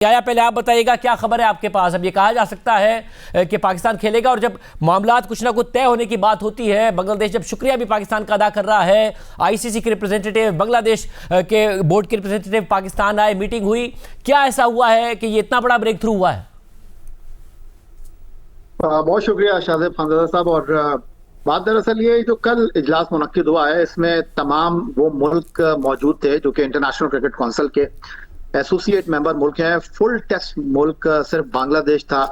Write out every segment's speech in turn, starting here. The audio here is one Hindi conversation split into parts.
आया, पहले आप बताइएगा क्या खबर है आपके पास। अब ये कहा जा सकता है कि पाकिस्तान खेलेगा, और जब मामलात कुछ ना कुछ तय होने की बात होती है, बांग्लादेश जब शुक्रिया भी पाकिस्तान का अदा कर रहा है, आईसीसी के रिप्रेजेंटेटिव, बांग्लादेश के बोर्ड के रिप्रेजेंटेटिव पाकिस्तान आए, मीटिंग हुई, क्या ऐसा हुआ है कि ये इतना बड़ा ब्रेक थ्रू हुआ है? बहुत शुक्रिया शाहजेब खानजादा साहब। और बात दरअसल ये जो कल इजलास मुनक्किद हुआ है, इसमें तमाम वो मुल्क मौजूद थे जो कि इंटरनेशनल क्रिकेट काउंसिल के एसोसिएट मेंबर मुल्क हैं। फुल टेस्ट मुल्क सिर्फ बांग्लादेश था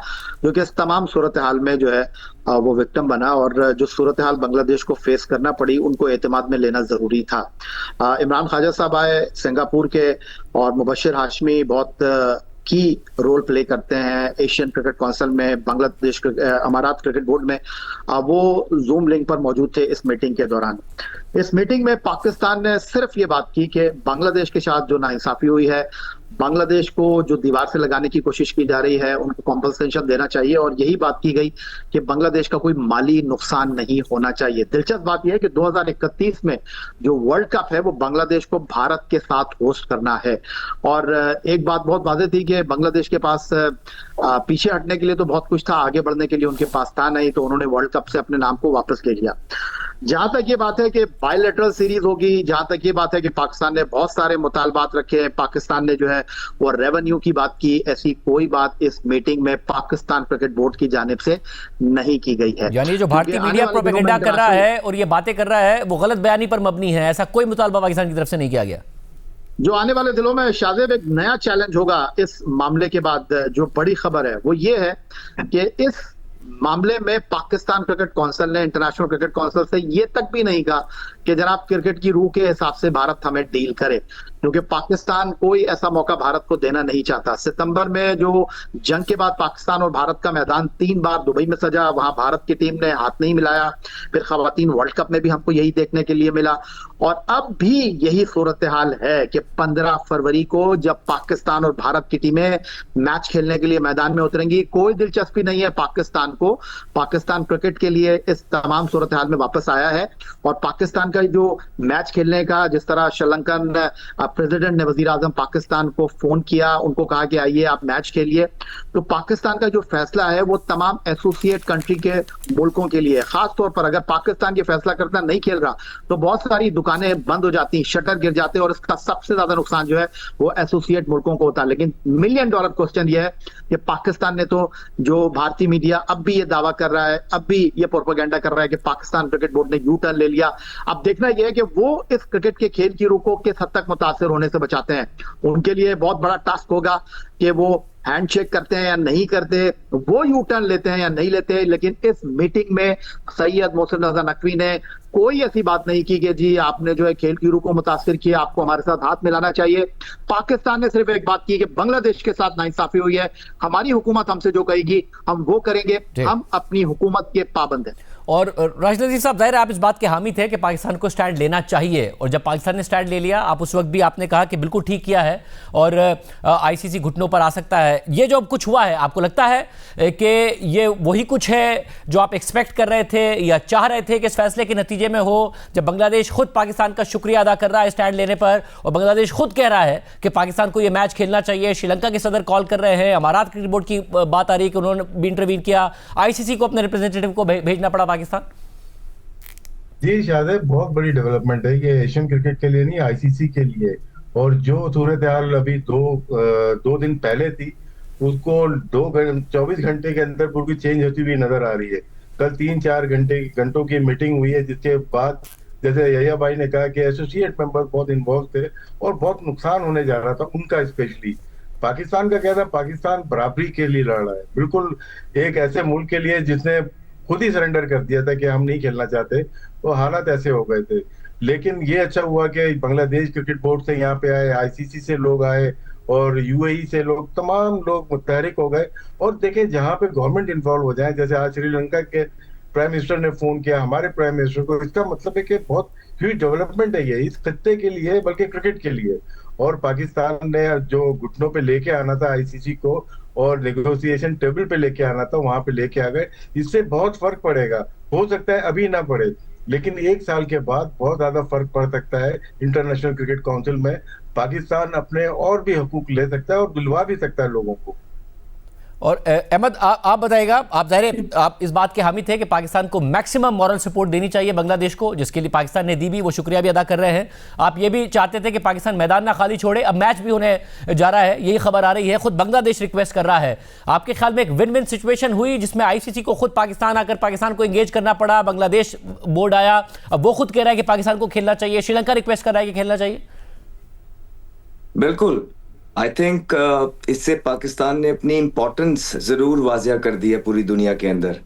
जो कि इस तमाम सूरत हाल में जो है वो विक्टिम बना, और जो सूरत हाल बांग्लादेश को फेस करना पड़ी उनको एतमाद में लेना जरूरी था। इमरान ख्वाजा साहब आए सिंगापुर के, और मुबशिर हाशमी बहुत की रोल प्ले करते हैं एशियन क्रिकेट काउंसिल में, बांग्लादेश अमारात क्रिकेट बोर्ड में। वो जूम लिंक पर मौजूद थे इस मीटिंग के दौरान। इस मीटिंग में पाकिस्तान ने सिर्फ ये बात की कि बांग्लादेश के साथ जो नाइंसाफी हुई है, बांग्लादेश को जो दीवार से लगाने की कोशिश की जा रही है, उनको कॉम्पनसेशन देना चाहिए, और यही बात की गई कि बांग्लादेश का कोई माली नुकसान नहीं होना चाहिए। दिलचस्प बात यह है कि 2031 में जो वर्ल्ड कप है वो बांग्लादेश को भारत के साथ होस्ट करना है। और एक बात बहुत वाज़ेह थी कि बांग्लादेश के पास पीछे हटने के लिए तो बहुत कुछ था, आगे बढ़ने के लिए उनके पास था नहीं, तो उन्होंने वर्ल्ड कप से अपने नाम को वापस ले लिया। जहां तक ये बात है कि बायलैटरल सीरीज होगी, जहां तक ये बात है कि पाकिस्तान ने बहुत सारे मुतालबात रखे हैं, पाकिस्तान ने जो है वो रेवेन्यू की बात की, ऐसी कोई बात इस मीटिंग में पाकिस्तान क्रिकेट बोर्ड की जानिब से नहीं की गई है। यानी जो भारतीय मीडिया प्रोपेगेंडा कर रहा है और ये बातें कर रहा है वो गलत बयानी पर मबनी है, ऐसा कोई मुतालबा पाकिस्तान की तरफ से नहीं किया गया। जो आने वाले दिनों में शाहजेब एक नया चैलेंज होगा इस मामले के बाद, जो बड़ी खबर है वो ये है कि इस मामले में पाकिस्तान क्रिकेट काउंसिल ने इंटरनेशनल क्रिकेट काउंसिल से ये तक भी नहीं कहा कि जनाब क्रिकेट की रूह के हिसाब से भारत हमें डील करे, क्योंकि पाकिस्तान कोई ऐसा मौका भारत को देना नहीं चाहता। सितंबर में जो जंग के बाद पाकिस्तान और भारत का मैदान 3 बार दुबई में सजा, वहां भारत की टीम ने हाथ नहीं मिलाया। फिर खवातीन वर्ल्ड कप में भी हमको यही देखने के लिए मिला, और अब भी यही सूरत हाल है कि 15 फरवरी को जब पाकिस्तान और भारत की टीमें मैच खेलने के लिए मैदान में उतरेंगी, कोई दिलचस्पी नहीं है पाकिस्तान को। पाकिस्तान क्रिकेट के लिए इस तमाम सूरत हाल में वापस आया है, और पाकिस्तान का जो मैच खेलने का, जिस तरह श्रीलंकन प्रेसिडेंट ने वजीर आजम पाकिस्तान को फोन किया, उनको कहा कि आइए आप मैच खेलिए, तो पाकिस्तान का जो फैसला है वो तमाम एसोसिएट कंट्री के मुल्कों के लिए, खास तौर पर अगर पाकिस्तान ये फैसला करता नहीं खेल रहा तो बहुत सारी दुकानें बंद हो जाती, शटर गिर जाते, और इसका सबसे ज्यादा नुकसान जो है वो एसोसिएट मुल्कों को होता है। लेकिन $1 मिलियन क्वेश्चन ये है कि पाकिस्तान ने तो, जो भारतीय मीडिया अब भी ये दावा कर रहा है, अब भी ये प्रोपेगेंडा कर रहा है कि पाकिस्तान क्रिकेट बोर्ड ने यू टर्न ले लिया। अब देखना यह है कि वो इस क्रिकेट के खेल की रूह को किस हद तक मुतासिर होने से बचाते हैं। उनके लिए बहुत बड़ा टास्क होगा कि वो हैंडशेक करते हैं या नहीं करते, वो यू टर्न लेते हैं या नहीं लेते। लेकिन इस मीटिंग में सैयद मोहसिन रजा नकवी ने कोई ऐसी बात नहीं की कि जी आपने जो है खेल की रूह को मुतासिर किया, आपको हमारे साथ हाथ मिलाना चाहिए। पाकिस्तान ने सिर्फ एक बात की कि बांग्लादेश के साथ नाइंसाफी हुई है, हमारी हुकूमत हमसे जो कहेगी हम वो करेंगे, हम अपनी हुकूमत के पाबंद हैं। और राशिद अजीज साहब, जाहिर है आप इस बात के हामी थे कि पाकिस्तान को स्टैंड लेना चाहिए, और जब पाकिस्तान ने स्टैंड ले लिया, आप उस वक्त भी आपने कहा कि बिल्कुल ठीक किया है और आईसीसी घुटनों पर आ सकता है। ये जो अब कुछ हुआ है, आपको लगता है कि ये वही कुछ है जो आप एक्सपेक्ट कर रहे थे या चाह रहे थे कि इस फैसले के नतीजे में हो, जब बांग्लादेश खुद पाकिस्तान का शुक्रिया अदा कर रहा है स्टैंड लेने पर, और बांग्लादेश खुद कह रहा है कि पाकिस्तान को ये मैच खेलना चाहिए, श्रीलंका के सदर कॉल कर रहे हैं, अमारात क्रिकेट बोर्ड की बात आ रही है कि उन्होंने भी इंटरवीन किया, आईसीसी को अपने रिप्रेजेंटेटिव को भेजना पड़ा पाकिस्तान? जी शायद बहुत बड़ी डेवलपमेंट है ये, एशियन क्रिकेट के लिए नहीं, आईसीसी के लिए। और जो सूरत हाल अभी दो दिन पहले थी, उसको 24 घंटे के अंदर पूरी चेंज होती हुई नजर आ रही है। कल 3-4 घंटों की मीटिंग हुई है, जिसके बाद जैसे यहिया भाई ने कहा कि एसोसिएट मेंबर बहुत इन्वॉल्व थे और बहुत नुकसान होने जा रहा था उनका। स्पेशली पाकिस्तान का कहना है, पाकिस्तान बराबरी के लिए लड़ रहा है, बिल्कुल एक ऐसे मुल्क के लिए जिसने खुद ही सरेंडर कर दिया था कि हम नहीं खेलना चाहते, तो हालात ऐसे हो गए थे। लेकिन ये अच्छा हुआ कि बांग्लादेश क्रिकेट बोर्ड से यहाँ पे आए, आईसीसी से लोग आए, और यूएई से लोग, तमाम लोग मुतहरिक हो गए। और देखें, जहाँ पे गवर्नमेंट इन्वॉल्व हो जाए, जैसे आज श्रीलंका के प्राइम मिनिस्टर ने फोन किया हमारे प्राइम मिनिस्टर को, इसका मतलब है कि बहुत ह्यूज डेवलपमेंट है ये, इस खत्ते के लिए बल्कि क्रिकेट के लिए। और पाकिस्तान ने जो घुटनों पे लेके आना था आईसीसी को और नेगोशिएशन टेबल पे लेके आना था, वहां पे लेके आ गए। इससे बहुत फर्क पड़ेगा, हो सकता है अभी ना पड़े, लेकिन 1 साल के बाद बहुत ज्यादा फर्क पड़ सकता है इंटरनेशनल क्रिकेट काउंसिल में। पाकिस्तान अपने और भी हकूक ले सकता है और दिलवा भी सकता है लोगों को। और अहमद, आप बताइएगा, आप ज़ाहिर आप इस बात के हामी थे कि पाकिस्तान को मैक्सिमम मॉरल सपोर्ट देनी चाहिए बांग्लादेश को, जिसके लिए पाकिस्तान ने दी भी, वो शुक्रिया भी अदा कर रहे हैं। आप ये भी चाहते थे कि पाकिस्तान मैदान ना खाली छोड़े, अब मैच भी होने जा रहा है, यही खबर आ रही है, खुद बांग्लादेश रिक्वेस्ट कर रहा है। आपके ख्याल में एक विन विन सिचुएशन हुई जिसमें आईसीसी को खुद पाकिस्तान आकर पाकिस्तान को एंगेज करना पड़ा, बांग्लादेश बोर्ड आया, अब वो खुद कह रहा है कि पाकिस्तान को खेलना चाहिए, श्रीलंका रिक्वेस्ट कर रहा है कि खेलना चाहिए? बिल्कुल, आई थिंक इससे पाकिस्तान ने अपनी इम्पोर्टेंस जरूर वाजिया कर दी है पूरी दुनिया के अंदर।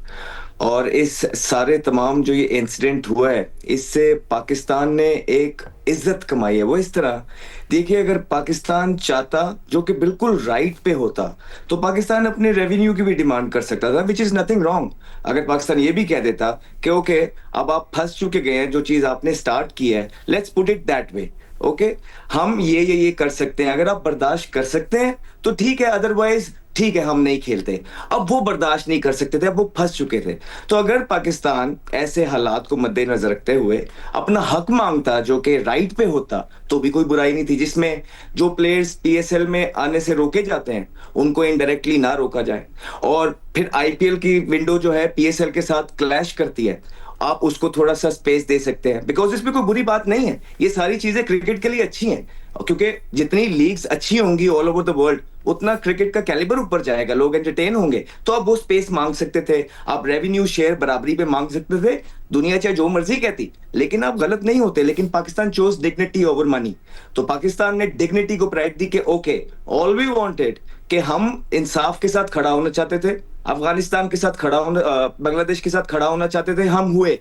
और इस सारे तमाम जो ये इंसिडेंट हुआ है, इससे पाकिस्तान ने एक इज्जत कमाई है। वो इस तरह देखिए, अगर पाकिस्तान चाहता, जो कि बिल्कुल राइट पे होता, तो पाकिस्तान अपने रेवेन्यू की भी डिमांड कर सकता था, विच इज नथिंग रॉन्ग। अगर पाकिस्तान ये भी कह देता कि ओके, अब आप फंस चुके गए हैं, जो चीज आपने स्टार्ट की है, let's put it that way, okay, हम ये कर सकते हैं, अगर आप बर्दाश्त कर सकते हैं तो ठीक है, अदरवाइज ठीक है, हम नहीं खेलते। अब वो बर्दाश्त नहीं कर सकते थे, अब वो फंस चुके थे। तो अगर पाकिस्तान ऐसे हालात को मद्देनजर रखते हुए अपना हक मांगता, जो कि राइट पे होता, तो भी कोई बुराई नहीं थी। जिसमें जो प्लेयर्स पीएसएल में आने से रोके जाते हैं, उनको इनडायरेक्टली ना रोका जाए, और फिर आईपीएल की विंडो जो है पीएसएल के साथ क्लैश करती है, आप उसको थोड़ा सा स्पेस दे सकते हैं, बिकॉज इसमें कोई बुरी बात नहीं है। ये सारी चीजें क्रिकेट के लिए अच्छी हैं, क्योंकि जितनी लीग्स अच्छी होंगी ऑल ओवर द वर्ल्ड, उतना क्रिकेट का कैलिबर ऊपर जाएगा, लोग एंटरटेन होंगे। तो आप वो स्पेस मांग सकते थे, आप रेवेन्यू शेयर बराबरी पे मांग सकते थे। दुनिया चाहे जो मर्जी कहती, लेकिन आप गलत नहीं होते। लेकिन Pakistan chose dignity over money, तो पाकिस्तान ने डिग्निटी को प्रायोरिटी दी कि ओके, ऑल वी वांटेड कि हम इंसाफ के साथ खड़ा होना चाहते थे, अफगानिस्तान के साथ खड़ा होना, बांग्लादेश के साथ खड़ा होना चाहते थे, हम हुए।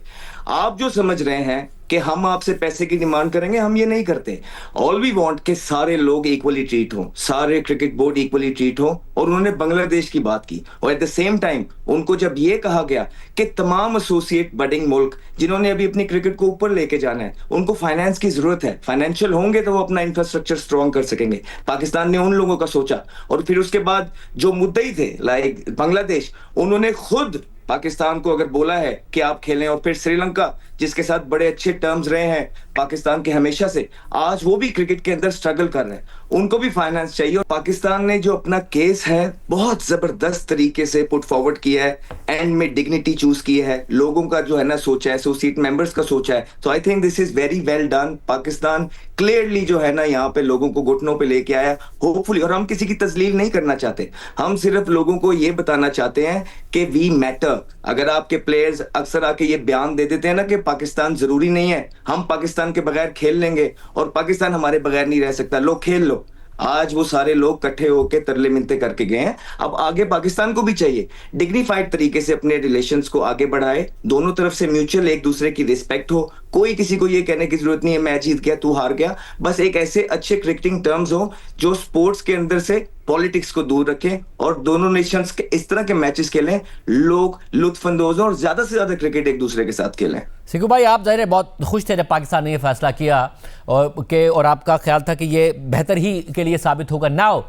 आप जो समझ रहे हैं कि हम आपसे पैसे की डिमांड करेंगे, हम ये नहीं करते। ऑल वी वांट कि सारे लोग इक्वली ट्रीट हो, सारे क्रिकेट बोर्ड इक्वली ट्रीट हो। और उन्होंने बांग्लादेश की बात की, और एट द सेम टाइम उनको जब ये कहा गया कि तमाम एसोसिएट बडिंग मुल्क जिन्होंने अभी अपनी क्रिकेट को ऊपर लेके जाना है, उनको फाइनेंस की जरूरत है, फाइनेंशियल होंगे तो वो अपना इंफ्रास्ट्रक्चर स्ट्रॉन्ग कर सकेंगे। पाकिस्तान ने उन लोगों का सोचा, और फिर उसके बाद जो मुद्दई थे लाइक बांग्लादेश, उन्होंने खुद पाकिस्तान को अगर बोला है कि आप खेलें। और फिर श्रीलंका, जिसके साथ बड़े अच्छे टर्म्स रहे हैं पाकिस्तान के हमेशा से, आज वो भी क्रिकेट के अंदर स्ट्रगल कर रहे हैं, उनको भी फाइनेंस चाहिए। और पाकिस्तान ने जो अपना केस है बहुत जबरदस्त तरीके से पुट फॉरवर्ड किया है, एंड में डिग्निटी चूज की है, लोगों का जो है ना सोचा है, एसोसिएट मेंबर्स का सोचा है। तो I think this is very well done. Pakistan clearly जो है ना यहाँ पे लोगों को घुटनों पे लेके आया, होपफुली। और हम किसी की तजलील नहीं करना चाहते, हम सिर्फ लोगों को ये बताना चाहते हैं कि वी मैटर। अगर आपके प्लेयर्स अक्सर आके ये बयान दे देते हैं ना कि पाकिस्तान जरूरी नहीं है, हम पाकिस्तान के बगैर खेल लेंगे और पाकिस्तान हमारे बगैर नहीं रह सकता, लोग खेल लो। आज वो सारे लोग इकट्ठे होकर तरले मिनते करके गए हैं। अब आगे पाकिस्तान को भी चाहिए डिग्निफाइड तरीके से अपने रिलेशंस को आगे बढ़ाए, दोनों तरफ से म्यूचुअल एक दूसरे की रिस्पेक्ट हो। कोई किसी को ये कहने की जरूरत नहीं है मैं जीत गया तू हार गया, बस एक ऐसे अच्छे क्रिकेटिंग टर्म्स हो जो स्पोर्ट्स के अंदर से पॉलिटिक्स को दूर रखें, और दोनों नेशंस के इस तरह के मैचेस खेलें, लोग लुत्फानंदोज हो और ज्यादा से ज्यादा क्रिकेट एक दूसरे के साथ खेलें। सिकू भाई, आप ज़ाहिर है बहुत खुश थे जब पाकिस्तान ने ये फैसला किया, और आपका ख्याल था कि ये बेहतर ही के लिए साबित होगा। नाउ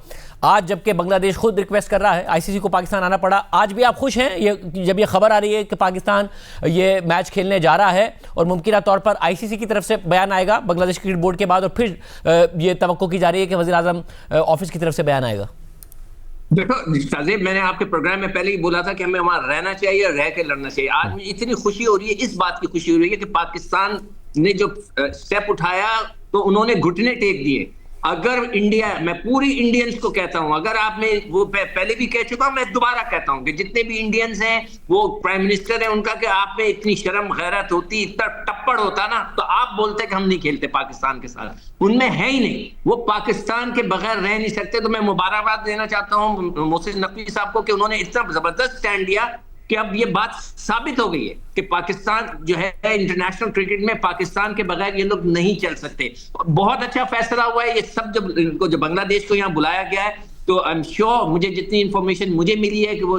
आज जबकि बांग्लादेश खुद रिक्वेस्ट कर रहा है, आईसीसी को पाकिस्तान आना पड़ा, आज भी आप खुश हैं ये जब ये खबर आ रही है कि पाकिस्तान ये मैच खेलने जा रहा है, और मुमकिन तौर पर आईसीसी की तरफ से बयान आएगा बांग्लादेश क्रिकेट बोर्ड के बाद, और फिर ये तवक्को की जा रही है कि वज़ीर आज़म ऑफिस की तरफ से बयान आएगा? देखो साजिब, मैंने आपके प्रोग्राम में पहले ही बोला था कि हमें वहां रहना चाहिए और रह के लड़ना चाहिए। आज मुझे इतनी खुशी हो रही है, इस बात की खुशी हो रही है कि पाकिस्तान ने जो स्टेप उठाया तो उन्होंने घुटने टेक दिए। अगर इंडिया, मैं पूरी इंडियंस को कहता हूं, अगर आपने वो पहले भी कह चुका हूं, मैं दोबारा कहता हूं कि जितने भी इंडियंस हैं, वो प्राइम मिनिस्टर है उनका, कि आप में इतनी शर्म गैरत होती, इतना टप्पड़ होता ना, तो आप बोलते कि हम नहीं खेलते पाकिस्तान के साथ। उनमें है ही नहीं, वो पाकिस्तान के बगैर रह नहीं सकते। तो मैं मुबारकबाद देना चाहता हूं मोहसिन नकवी साहब को कि उन्होंने इतना जबरदस्त स्टैंड लिया कि अब ये बात साबित हो गई है कि पाकिस्तान जो है इंटरनेशनल क्रिकेट में पाकिस्तान के बगैर ये लोग नहीं चल सकते। बहुत अच्छा फैसला हुआ है ये सब, जब बांग्लादेश को यहाँ बुलाया गया है, तो आई एम श्योर, मुझे जितनी इंफॉर्मेशन मुझे मिली है कि वो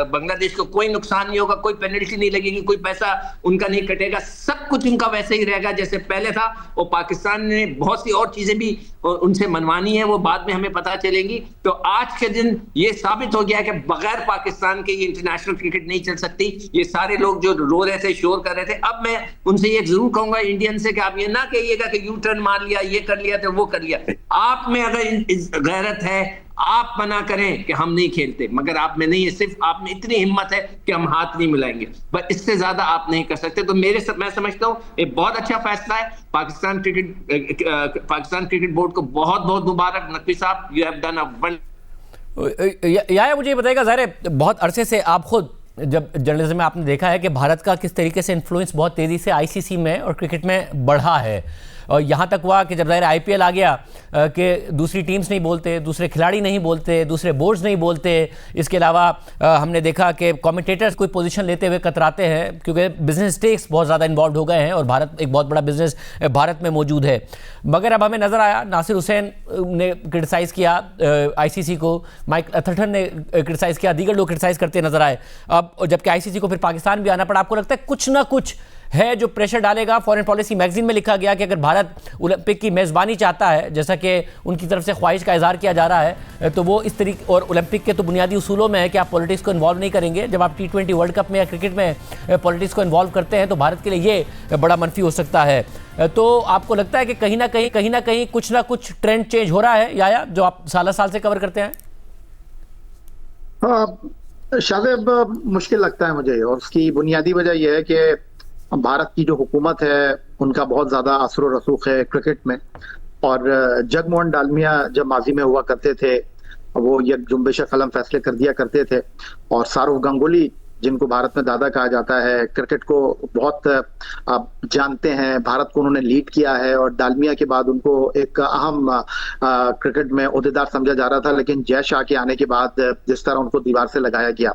बांग्लादेश को कोई नुकसान नहीं होगा, कोई पेनल्टी नहीं लगेगी, कोई पैसा उनका नहीं कटेगा, सब कुछ उनका वैसे ही रहेगा जैसे पहले था। और पाकिस्तान ने बहुत सी और चीजें भी उनसे मनवानी है, वो बाद में हमें पता चलेंगी। तो आज के दिन ये साबित हो गया कि बगैर पाकिस्तान के ये इंटरनेशनल क्रिकेट नहीं चल सकती। ये सारे लोग जो रो रहे थे, शोर कर रहे थे, अब मैं उनसे ये जरूर कहूंगा इंडियन से कि आप ये ना कहिएगा कि यू टर्न मार लिया, ये कर लिया तो वो कर लिया। आप में अगर गैरत है, आप मना करें कि हम नहीं खेलते, मगर आप में नहीं है, सिर्फ आप में इतनी हिम्मत है कि हम हाथ नहीं मिलाएंगे, बस इससे ज्यादा आप नहीं कर सकते। तो मैं समझता हूं एक बहुत अच्छा फैसला है। पाकिस्तान क्रिकेट बोर्ड को बहुत बहुत मुबारक। नकवी साहब, you have done a wonder. या मुझे बताइएगा, ज़ाहिर है बहुत अरसे से आप खुद जब जर्नलिज्म में आपने देखा है कि भारत का किस तरीके से इन्फ्लुएंस बहुत तेज़ी से आईसीसी में और क्रिकेट में बढ़ा है, और यहाँ तक हुआ कि जब ज़ाहिर आईपीएल आ गया कि दूसरी टीम्स नहीं बोलते, दूसरे खिलाड़ी नहीं बोलते, दूसरे बोर्ड्स नहीं बोलते। इसके अलावा हमने देखा कि कमेंटेटर्स कोई पोजीशन लेते हुए कतराते हैं क्योंकि बिजनेस स्टेक्स बहुत ज़्यादा इन्वॉल्व हो गए हैं और भारत एक बहुत बड़ा बिजनेस भारत में मौजूद है। मगर अब हमें नज़र आया, नासिर हुसैन ने क्रिटिसाइज़ किया आईसीसी को, माइक अथरटन ने क्रिटिसाइज़ किया, दीगर लोग क्रिटिसाइज़ करते नजर आए। अब जबकि आईसीसी को फिर पाकिस्तान भी आना पड़ा। आपको लगता है कुछ ना कुछ है जो प्रेशर डालेगा? फॉरेन पॉलिसी मैगजीन में लिखा गया कि अगर भारत ओलंपिक की मेज़बानी चाहता है, जैसा कि उनकी तरफ से ख्वाहिश का इजहार किया जा रहा है, तो वो इस तरीके, और ओलंपिक के तो बुनियादी उसूलों में है कि आप पॉलिटिक्स को इन्वॉल्व नहीं करेंगे। जब आप T20 वर्ल्ड कप में या क्रिकेट में पॉलिटिक्स को इन्वॉल्व करते हैं तो भारत के लिए ये बड़ा मनफी हो सकता है। तो आपको लगता है कि कहीं ना कहीं कुछ ना कुछ ट्रेंड चेंज हो रहा है, या जो आप साल से कवर करते हैं? शायद मुश्किल लगता है मुझे, और उसकी बुनियादी वजह यह है कि भारत की जो हुकूमत है उनका बहुत ज्यादा असर और रसूख है क्रिकेट में। और जगमोहन डालमिया जब माजी में हुआ करते थे, वो ये जुम्बिश कलम फैसले कर दिया करते थे, और सारूफ गंगुली जिनको भारत में दादा कहा जाता है, क्रिकेट को बहुत जानते हैं, भारत को उन्होंने लीड किया है, और डालमिया के बाद उनको एक अहम क्रिकेट में ओहदेदार समझा जा रहा था। लेकिन जय शाह के आने के बाद जिस तरह उनको दीवार से लगाया गया,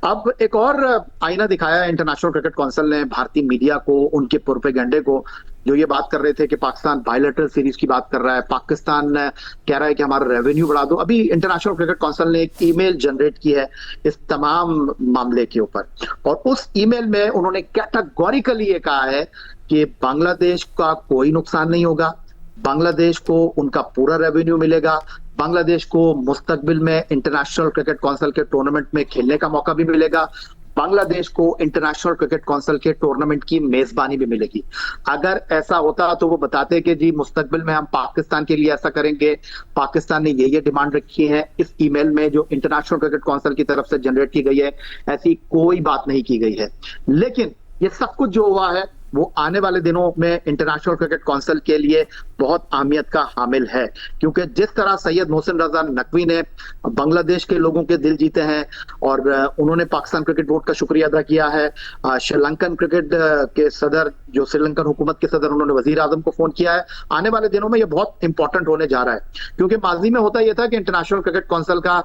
अब एक और आईना दिखाया इंटरनेशनल क्रिकेट काउंसिल ने भारतीय मीडिया को, उनके प्रोपेगेंडे को, जो ये बात कर रहे थे कि पाकिस्तान बायलैटरल सीरीज की बात कर रहा है, पाकिस्तान कह रहा है कि हमारा रेवेन्यू बढ़ा दो। अभी इंटरनेशनल क्रिकेट काउंसिल ने एक ईमेल जनरेट की है इस तमाम मामले के ऊपर, और उस ईमेल में उन्होंने कैटेगोरिकली ये कहा है कि बांग्लादेश का कोई नुकसान नहीं होगा, बांग्लादेश को उनका पूरा रेवेन्यू मिलेगा, बांग्लादेश को मुस्तकबिल में इंटरनेशनल क्रिकेट काउंसिल के टूर्नामेंट में खेलने का मौका भी मिलेगा, बांग्लादेश को इंटरनेशनल क्रिकेट काउंसिल के टूर्नामेंट की मेजबानी भी मिलेगी। अगर ऐसा होता तो वो बताते कि जी मुस्तकबिल में हम पाकिस्तान के लिए ऐसा करेंगे, पाकिस्तान ने ये डिमांड रखी है। इस ईमेल में जो इंटरनेशनल क्रिकेट काउंसिल की तरफ से जनरेट की गई है, ऐसी कोई बात नहीं की गई है। लेकिन ये सब कुछ जो हुआ है वो आने वाले दिनों में इंटरनेशनल क्रिकेट काउंसिल के लिए बहुत अहमियत का हामिल है, क्योंकि जिस तरह सैयद मोहसिन रजा नकवी ने बांग्लादेश के लोगों के दिल जीते हैं और उन्होंने पाकिस्तान क्रिकेट बोर्ड का शुक्रिया अदा किया है। श्रीलंकन क्रिकेट के सदर, जो श्रीलंकन हुकूमत के सदर, उन्होंने वजीर आजम को फोन किया है। आने वाले दिनों में ये बहुत इंपॉर्टेंट होने जा रहा है, क्योंकि माजी में होता यह था कि इंटरनेशनल क्रिकेट काउंसिल का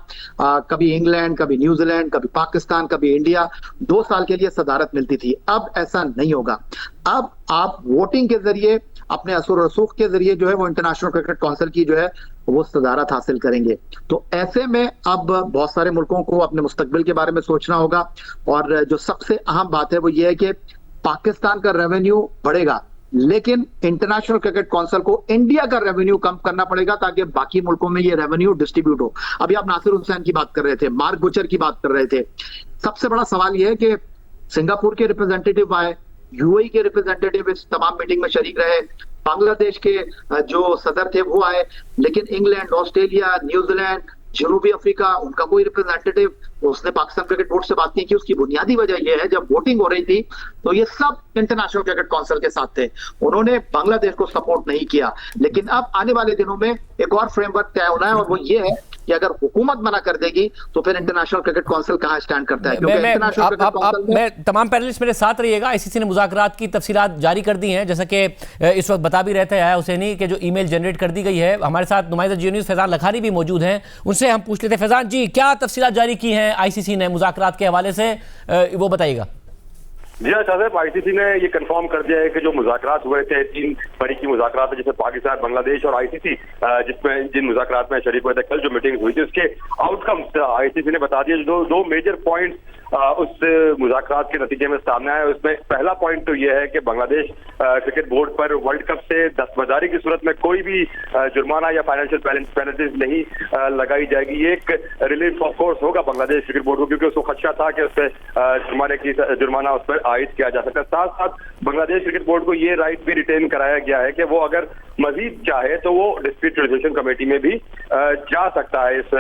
कभी इंग्लैंड, कभी न्यूजीलैंड, कभी पाकिस्तान, कभी इंडिया 2 साल के लिए सदारत मिलती थी। अब ऐसा नहीं होगा। अब आप वोटिंग के जरिए, अपने असर रसूख के जरिए जो है वो इंटरनेशनल क्रिकेट काउंसिल की जो है वो सदारत हासिल करेंगे। तो ऐसे में अब बहुत सारे मुल्कों को अपने मुस्तकबिल के बारे में सोचना होगा, और जो सबसे अहम बात है वो ये है कि पाकिस्तान का रेवेन्यू बढ़ेगा, लेकिन इंटरनेशनल क्रिकेट काउंसिल को इंडिया का रेवेन्यू कम करना पड़ेगा ताकि बाकी मुल्कों में ये रेवेन्यू डिस्ट्रीब्यूट हो। अभी आप नासिर हुसैन की बात कर रहे थे, मार्क बुचर की बात कर रहे थे। सबसे बड़ा सवाल यह है कि सिंगापुर के रिप्रेजेंटेटिव आए, यूएई के रिप्रेजेंटेटिव इस तमाम मीटिंग में शरीक रहे, बांग्लादेश के जो सदर थे वो आए, लेकिन इंग्लैंड, ऑस्ट्रेलिया, न्यूजीलैंड, जनूबी अफ्रीका, उनका कोई रिप्रेजेंटेटिव, उसने पाकिस्तान क्रिकेट बोर्ड से बात नहीं की। उसकी बुनियादी वजह यह है, जब वोटिंग हो रही थी तो ये सब इंटरनेशनल क्रिकेट काउंसिल के साथ थे, उन्होंने बांग्लादेश को सपोर्ट नहीं किया। लेकिन अब आने वाले दिनों में एक और फ्रेमवर्क तय होना है, और वो ये है कि अगर हुकूमत मना कर देगी तो फिर इंटरनेशनल क्रिकेट काउंसिल कहां स्टैंड करता है। क्योंकि मैं तमाम पैनलिस्ट मेरे साथ रहिएगा। आईसीसी ने मुज़ाकरात की तफसीलात जारी कर दी हैं, जैसा कि इस वक्त बता भी रहते हैं हुसैनी के जो ईमेल जनरेट कर दी गई है। हमारे साथ नुमाइंदा जियो न्यूज़ फैजान लखानी भी मौजूद हैं, उनसे हम पूछ लेते हैं। फैजान जी, क्या तफसीलात जारी की हैं आईसीसी ने मुज़ाकरात के हवाले से, वो बताइएगा। जी हाँ साहब, आईसीसी ने ये कंफर्म कर दिया है कि जो मुज़ाकरात हुए थे, 3 बड़ी की मुज़ाकरात है, जैसे पाकिस्तान, बांग्लादेश और आईसीसी, जिसमें जिन मुज़ाकरात में शरीक हुए थे, कल जो मीटिंग हुई थी उसके आउटकम्स आईसीसी ने बता दिए। दो मेजर पॉइंट्स उस मुज़ाकरात के नतीजे में सामने आए। उसमें पहला पॉइंट तो ये है कि बांग्लादेश क्रिकेट बोर्ड पर वर्ल्ड कप से दस्तबरदारी की सूरत में कोई भी जुर्माना या फाइनेंशियल पेनल्टीज नहीं लगाई जाएगी। ये एक रिलीफ ऑफ कोर्स होगा बांग्लादेश क्रिकेट बोर्ड को, क्योंकि उसको खदशा था कि उस पर जुर्माना उस पर आयद किया जा सकता है। साथ साथ बांग्लादेश क्रिकेट बोर्ड को ये राइट भी रिटेन कराया गया है कि वो अगर मजीद चाहे तो वो डिस्प्यूट रेजोल्यूशन कमेटी में भी जा सकता है इस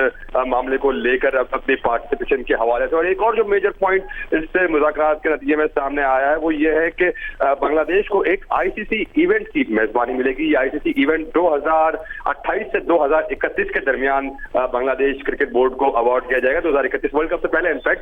मामले को लेकर अपनी पार्टिसिपेशन के हवाले से। और एक और जो मेजर पॉइंट इस मुज़ाकरात के नतीजे में सामने आया है वो ये है कि बांग्लादेश को एक आईसीसी इवेंट की मेजबानी मिलेगी। ये आईसीसी इवेंट 2028 से 2031 के दरमियान बांग्लादेश क्रिकेट बोर्ड को अवार्ड किया जाएगा। 2031 वर्ल्ड कप से पहले इनफैक्ट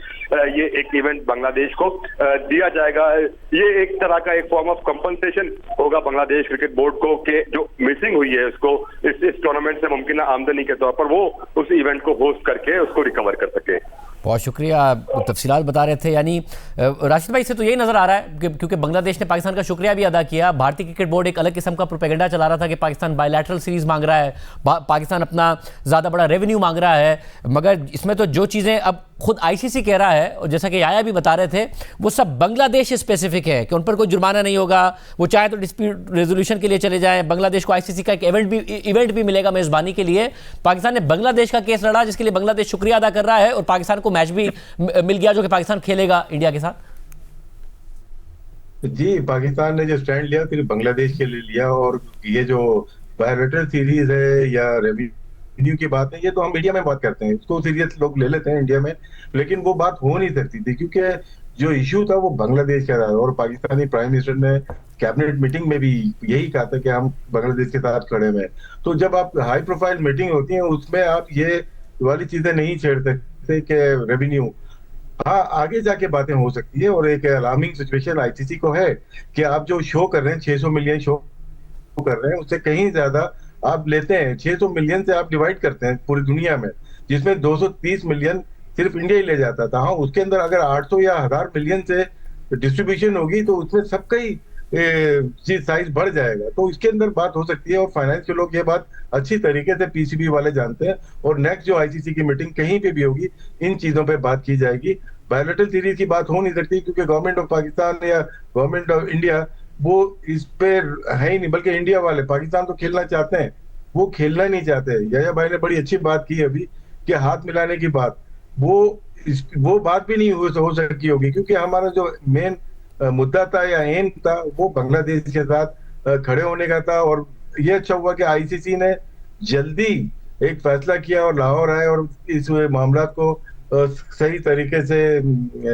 ये एक इवेंट बांग्लादेश को दिया जाएगा। ये एक तरह का एक फॉर्म ऑफ कंपनसेशन होगा बांग्लादेश क्रिकेट बोर्ड को कि जो मिसिंग हुई है उसको इस टूर्नामेंट से मुमकिन आमदनी के तौर पर वो उस इवेंट को होस्ट करके उसको रिकवर कर सके। बहुत शुक्रिया, तफसीलात बता रहे थे। यानी राशिद भाई से तो यही नजर आ रहा है कि क्योंकि बांग्लादेश ने पाकिस्तान का शुक्रिया भी अदा किया। भारतीय क्रिकेट बोर्ड एक अलग किस्म का प्रोपेगेंडा चला रहा था कि पाकिस्तान बायलैटरल सीरीज मांग रहा है, पाकिस्तान अपना ज़्यादा बड़ा रेवेन्यू मांग रहा है, मगर इसमें तो जो चीज़ें अब खुद आईसीसी कह रहा है और जैसा कि याया भी बता रहे थे वो सब बांग्लादेश स्पेसिफिक है कि उन पर कोई जुर्माना नहीं होगा, वो चाहे तो डिस्प्यूट रेजोल्यूशन के लिए चले जाएं। बांग्लादेश को आईसीसी का एक इवेंट भी मिलेगा मेजबानी के लिए। पाकिस्तान ने बांग्लादेश का केस लड़ा जिसके लिए बांग्लादेश शुक्रिया अदा कर रहा है और पाकिस्तान को मैच भी मिल गया जो कि पाकिस्तान खेलेगा इंडिया के साथ। जी, पाकिस्तान ने जो स्टैंड लिया सिर्फ बांग्लादेश के लिए लिया, और ये जो बायलैटरल सीरीज है या रेवेन्यू की बात है ये तो हम मीडिया में बात करते हैं, इसको सीरियस लोग ले लेते हैं इंडिया में, लेकिन वो बात हो नहीं सकती थी क्योंकि जो इश्यू था वो बांग्लादेश का था। और पाकिस्तानी प्राइम मिनिस्टर ने कैबिनेट मीटिंग में भी यही कहा था कि हम बांग्लादेश के साथ खड़े हुए हैं। तो जब आप हाई प्रोफाइल मीटिंग होती है उसमें आप ये वाली चीजें नहीं छेड़ सकते कि रेवेन्यू, हाँ आगे जाके बातें हो सकती है। और एक अलार्मिंग सिचुएशन आईसीसी को है कि आप जो शो कर रहे हैं 600 मिलियन शो कर रहे हैं उससे कहीं ज्यादा आप लेते हैं। 600 मिलियन से आप डिवाइड करते हैं पूरी दुनिया में, जिसमें 230 मिलियन सिर्फ इंडिया ही ले जाता था। हाँ, उसके अंदर अगर 800 या 1000 मिलियन से डिस्ट्रीब्यूशन होगी तो उसमें सबका ही चीज साइज बढ़ जाएगा, तो इसके अंदर बात हो सकती है। और फाइनेंस के लोग ये बात अच्छी तरीके से पीसीबी वाले जानते हैं, और नेक्स्ट जो आईसीसी की मीटिंग कहीं पे भी होगी इन चीजों पे बात की जाएगी। बायलैटरल सीरीज की बात हो नहीं सकती क्योंकि गवर्नमेंट ऑफ पाकिस्तान या गवर्नमेंट ऑफ इंडिया वो इस पे है ही नहीं, बल्कि इंडिया वाले पाकिस्तान तो खेलना चाहते हैं, वो खेलना नहीं चाहते। याया भाई ने बड़ी अच्छी बात की अभी कि हाथ मिलाने की बात, वो बात भी नहीं हो सकती होगी क्योंकि हमारा जो मेन मुद्दा था या एम था वो बांग्लादेश के साथ खड़े होने का था। और ये अच्छा हुआ कि आईसीसी ने जल्दी एक फैसला किया और लाहौर आए और इस मामला को सही तरीके से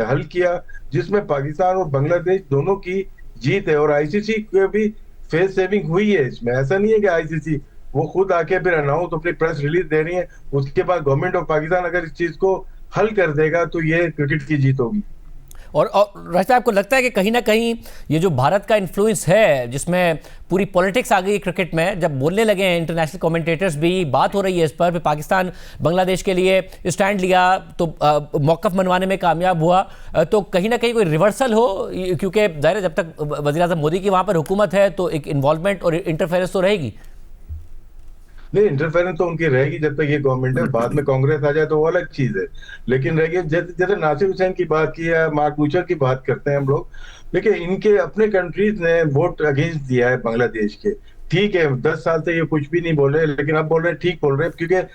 हल किया, जिसमें पाकिस्तान और बांग्लादेश दोनों की जीत है। और आईसीसी को भी फेस सेविंग हुई है इसमें, ऐसा नहीं है कि आईसीसी वो खुद आके फिर अनाउंस अपनी प्रेस रिलीज दे रही है, उसके बाद गवर्नमेंट ऑफ पाकिस्तान अगर इस चीज को हल कर देगा तो ये क्रिकेट की जीत होगी। और राशिद, आपको लगता है कि कहीं ना कहीं ये जो भारत का इन्फ्लुएंस है जिसमें पूरी पॉलिटिक्स आ गई क्रिकेट में, जब बोलने लगे हैं इंटरनेशनल कमेंटेटर्स भी, बात हो रही है इस पर पाकिस्तान बांग्लादेश के लिए स्टैंड लिया तो मौक़िफ़ मनवाने में कामयाब हुआ, तो कहीं ना कहीं कोई रिवर्सल हो, क्योंकि ज़ाहिर है जब तक वज़ीर आज़म मोदी की वहाँ पर हुकूमत है तो एक इन्वॉल्वमेंट और इंटरफेरेंस तो रहेगी। नहीं, इंटरफेरेंस तो उनकी रहेगी जब तक ये गवर्नमेंट है, बाद में कांग्रेस आ जाए तो वो अलग चीज है, लेकिन रहेगी। जैसे नासिर हुसैन की बात की है, मार्क बूचर की बात करते हैं हम लोग, देखिए इनके अपने कंट्रीज ने वोट अगेंस्ट दिया है बांग्लादेश के। ठीक है, 10 साल से ये कुछ भी नहीं बोल रहे, लेकिन अब बोल रहे हैं, ठीक बोल रहे हैं, क्योंकि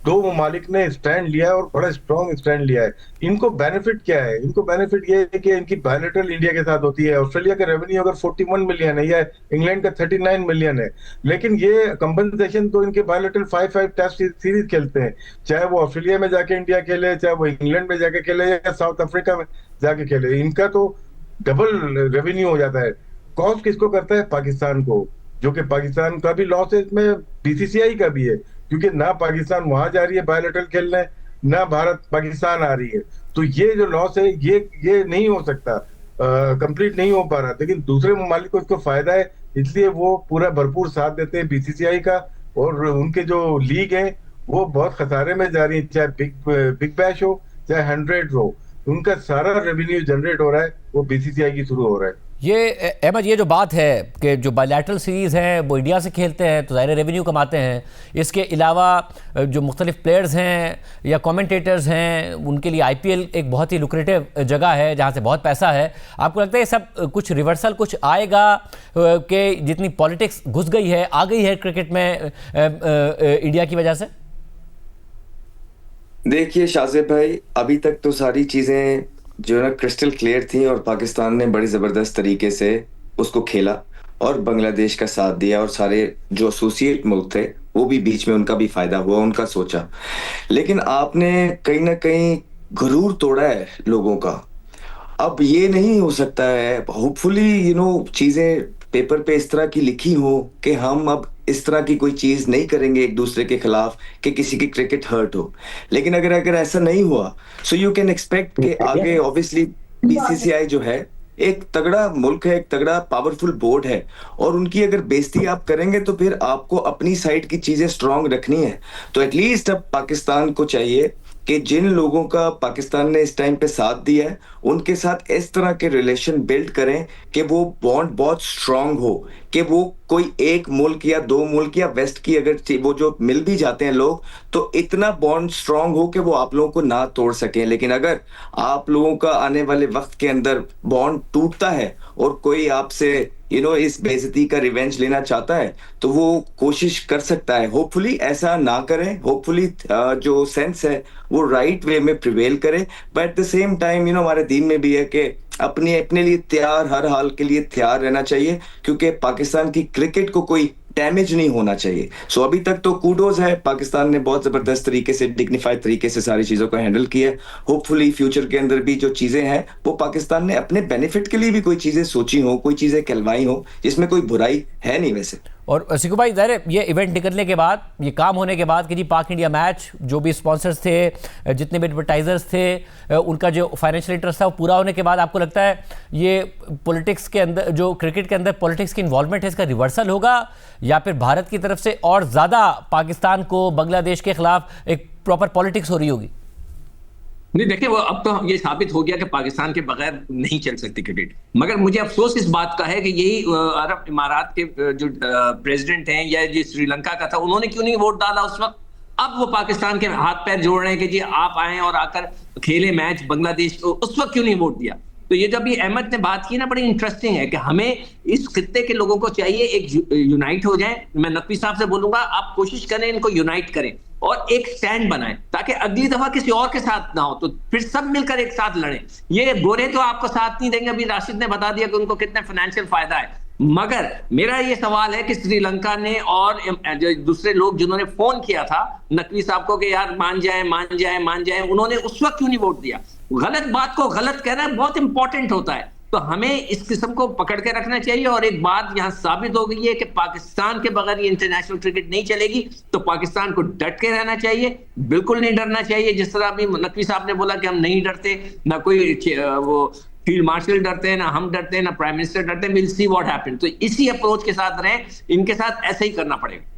दो ममालिक ने स्टैंड लिया और बड़ा स्ट्रॉन्ग स्टैंड लिया है। इनको बेनिफिट क्या है? इनको बेनिफिट ये है कि इनकी बायलैटरल इंडिया के साथ होती है। ऑस्ट्रेलिया का रेवेन्यू अगर 41 मिलियन है या इंग्लैंड का 39 मिलियन है, लेकिन ये कंपनसेशन तो इनके बायलैटरल 5-5 टेस्ट सीरीज खेलते हैं, चाहे वो ऑस्ट्रेलिया में जाके इंडिया खेले, चाहे वो इंग्लैंड में जाके खेले या साउथ अफ्रीका में जाके खेले, इनका तो डबल रेवेन्यू हो जाता है। कॉस्ट किसको करता है? पाकिस्तान को, जो कि पाकिस्तान का भी लॉस है इसमें, बीसीसीआई का भी है, क्योंकि ना पाकिस्तान वहां जा रही है बायलैटरल खेलने, ना भारत पाकिस्तान आ रही है। तो ये जो लॉस है ये नहीं हो सकता, कंप्लीट नहीं हो पा रहा। लेकिन दूसरे ममालिक को इसको फायदा है, इसलिए वो पूरा भरपूर साथ देते हैं बीसीसीआई का। और उनके जो लीग है वो बहुत खसारे में जा रही है, चाहे बिग बैश हो चाहे 100 हो। उनका सारा रेवेन्यू जनरेट हो रहा है वो बीसीसीआई की थ्रू हो रहा है। ये अहमद, ये जो बात है कि जो बायलैटरल सीरीज़ हैं वो इंडिया से खेलते हैं तो ज़ाहिर रेवेन्यू कमाते हैं, इसके अलावा जो मुख्तलिफ प्लेयर्स हैं या कमेंटेटर्स हैं उनके लिए आईपीएल एक बहुत ही लुक्रेटिव जगह है जहाँ से बहुत पैसा है। आपको लगता है ये सब कुछ रिवर्सल कुछ आएगा कि जितनी पॉलिटिक्स घुस गई है आ गई है क्रिकेट में इंडिया की वजह से? देखिए शाहजेब भाई, अभी तक तो सारी चीजें जो है ना क्रिस्टल क्लियर थी और पाकिस्तान ने बड़ी जबरदस्त तरीके से उसको खेला और बांग्लादेश का साथ दिया और सारे जो एसोसिएट मुल्क थे वो भी बीच में, उनका भी फायदा हुआ, उनका सोचा। लेकिन आपने कहीं ना कहीं गुरूर तोड़ा है लोगों का। अब ये नहीं हो सकता है, होपफुली चीजें पेपर पे इस तरह की लिखी हो कि हम अब इस तरह की कोई चीज नहीं करेंगे एक दूसरे के खिलाफ कि किसी की क्रिकेट हर्ट हो। लेकिन अगर ऐसा नहीं हुआ सो यू कैन एक्सपेक्ट कि आगे ऑब्वियसली बीसीसीआई जो है एक तगड़ा मुल्क है, एक तगड़ा पावरफुल बोर्ड है और उनकी अगर बेइज्जती आप करेंगे तो फिर आपको अपनी साइड की चीजें स्ट्रांग रखनी है। तो एटलीस्ट अब पाकिस्तान को चाहिए कि जिन लोगों का पाकिस्तान ने इस टाइम पे साथ दिया है उनके साथ इस तरह के रिलेशन बिल्ड करें कि वो बॉन्ड बहुत स्ट्रांग हो, कि वो कोई एक मुल्क या दो मुल्क या वेस्ट की अगर वो जो मिल भी जाते हैं लोग तो इतना बॉन्ड स्ट्रांग हो कि वो आप लोगों को ना तोड़ सकें। लेकिन अगर आप लोगों का आने वाले वक्त के अंदर बॉन्ड टूटता है और कोई आपसे इस बेइज्जती का रिवेंज लेना चाहता है तो वो कोशिश कर सकता है। होपफुली ऐसा ना करें, होपफुली जो सेंस है वो राइट वे में प्रिवेल करे। But at the same time हमारे दीन में भी है कि अपने लिए तैयार, हर हाल के लिए तैयार रहना चाहिए क्योंकि पाकिस्तान की क्रिकेट को कोई डैमेज नहीं होना चाहिए। सो अभी तक तो कूडोज है, पाकिस्तान ने बहुत जबरदस्त तरीके से, डिग्निफाइड तरीके से सारी चीजों को हैंडल किया। होपफुली फ्यूचर के अंदर भी जो चीजें हैं वो पाकिस्तान ने अपने बेनिफिट के लिए भी कोई चीजें सोची हो, कोई चीजें कहलवाई हो, जिसमें कोई बुराई है नहीं वैसे। और सिकू भाई, ज़ाहिर ये इवेंट निकलने के बाद, ये काम होने के बाद कि जी पाक इंडिया मैच, जो भी स्पॉन्सर्स थे, जितने भी एडवर्टाइजर्स थे, उनका जो फाइनेंशियल इंटरेस्ट था वो पूरा होने के बाद आपको लगता है ये पॉलिटिक्स के अंदर, जो क्रिकेट के अंदर पॉलिटिक्स की इन्वॉल्वमेंट है, इसका रिवर्सल होगा या फिर भारत की तरफ से और ज़्यादा पाकिस्तान को बांग्लादेश के खिलाफ एक प्रॉपर पॉलिटिक्स हो रही होगी? नहीं, देखिए वो अब तो ये साबित हो गया कि पाकिस्तान के बगैर नहीं चल सकती क्रिकेट। मगर मुझे अफसोस इस बात का है कि यही अरब इमारात के जो प्रेसिडेंट हैं या जो श्रीलंका का था, उन्होंने क्यों नहीं वोट डाला उस वक्त। अब वो पाकिस्तान के हाथ पैर जोड़ रहे हैं कि जी आप आए और आकर खेले मैच बांग्लादेश, उस वक्त क्यों नहीं वोट दिया। तो ये जब ये अहमद ने बात की ना, बड़ी इंटरेस्टिंग है कि हमें इस खित्ते के लोगों को चाहिए एक यूनाइट हो जाए। मैं नकवी साहब से बोलूंगा आप कोशिश करें इनको यूनाइट करें और एक स्टैंड बनाएं ताकि अगली दफा किसी और के साथ ना हो, तो फिर सब मिलकर एक साथ लड़ें। ये गोरे तो आपको साथ नहीं देंगे, अभी राशिद ने बता दिया कि उनको कितना फाइनेंशियल फायदा है। मगर मेरा ये सवाल है कि श्रीलंका ने और जो दूसरे लोग जिन्होंने फोन किया था नकवी साहब को कि यार मान जाए, उन्होंने उस वक्त क्यों नहीं वोट दिया। गलत बात को गलत कहना बहुत इंपॉर्टेंट होता है, तो हमें इस किस्म को पकड़ के रखना चाहिए। और एक बात यहां साबित हो गई है कि पाकिस्तान के बगैर ये इंटरनेशनल क्रिकेट नहीं चलेगी, तो पाकिस्तान को डट के रहना चाहिए, बिल्कुल नहीं डरना चाहिए। जिस तरह अभी नकवी साहब ने बोला कि हम नहीं डरते, ना कोई वो फील्ड मार्शल डरते हैं, ना हम डरते हैं, ना प्राइम मिनिस्टर डरते हैं, विल सी व्हाट हैपन। तो इसी अप्रोच के साथ रहें, इनके साथ ऐसे ही करना पड़ेगा।